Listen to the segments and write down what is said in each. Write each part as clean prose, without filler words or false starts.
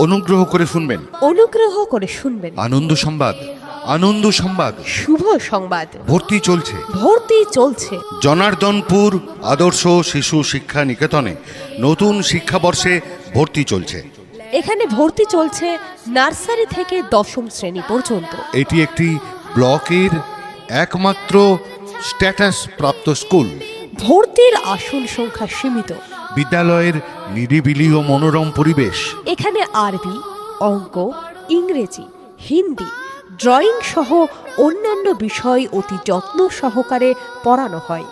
অনুগ্রহ করে শুনবেন, অনুগ্রহ করে শুনবেন। আনন্দ সংবাদ, আনন্দ সংবাদ। শুভ সংবাদ। ভর্তি চলছে ভর্তি চলছে। জনার্দনপুর আদর্শ শিশু শিক্ষা নিকেতনে নতুন শিক্ষাবর্ষে ভর্তি চলছে। এখানে ভর্তি চলছে নার্সারি থেকে দশম শ্রেণী পর্যন্ত। এটি একটি ব্লকের একমাত্র স্ট্যাটাস প্রাপ্ত স্কুল। ভর্তির আসন সংখ্যা সীমিত। বিদ্যালয়ের নিরিবিলি ও মনোরম পরিবেশ। এখানে আরবি, অঙ্ক, ইংরেজি, হিন্দি, ড্রয়িং সহ অন্যান্য বিষয় অতি যত্ন সহকারে পড়ানো হয়।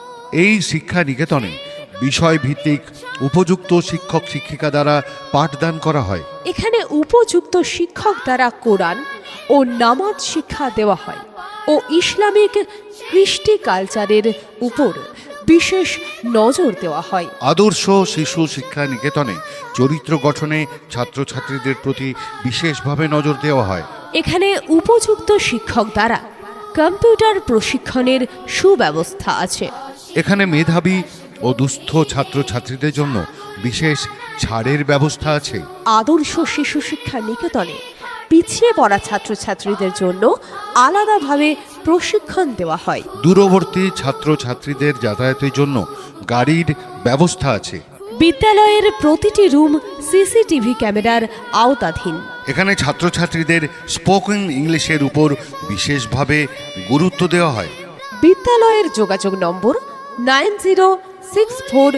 এই শিক্ষা নিকেতনে বিষয়ভিত্তিক উপযুক্ত শিক্ষক শিক্ষিকা দ্বারা পাঠদান করা হয়। এখানে উপযুক্ত শিক্ষক দ্বারা কোরআন ও নামাজ শিক্ষা দেওয়া হয় ও ইসলামিক কৃষ্টি কালচারের উপর বিশেষ নজর দেওয়া হয়। আদর্শ শিশু শিক্ষা নিকেতনে চরিত্র গঠনে ছাত্রছাত্রীদের প্রতি বিশেষভাবে নজর দেওয়া হয়। এখানে উপযুক্ত শিক্ষক দ্বারা কম্পিউটার প্রশিক্ষণের সুব্যবস্থা আছে। এখানে মেধাবী ও দুস্থ ছাত্রছাত্রীদের জন্য বিশেষ ছাড়ের ব্যবস্থা আছে। আদর্শ শিশু শিক্ষা নিকেতনে পিছিয়ে পড়া ছাত্রছাত্রীদের জন্য আলাদাভাবে প্রশিক্ষণ দেওয়া হয়। দূরবর্তী ছাত্রছাত্রীদের যাতায়াতের জন্য গাড়ির ব্যবস্থা আছে। বিদ্যালয়ের প্রতিটি রুম সিসিটিভি ক্যামেরার আওতাধীন। এখানে ছাত্রছাত্রীদের স্পোকেন ইংলিশের উপর বিশেষভাবে গুরুত্ব দেওয়া হয়। বিদ্যালয়ের যোগাযোগ নম্বর 9064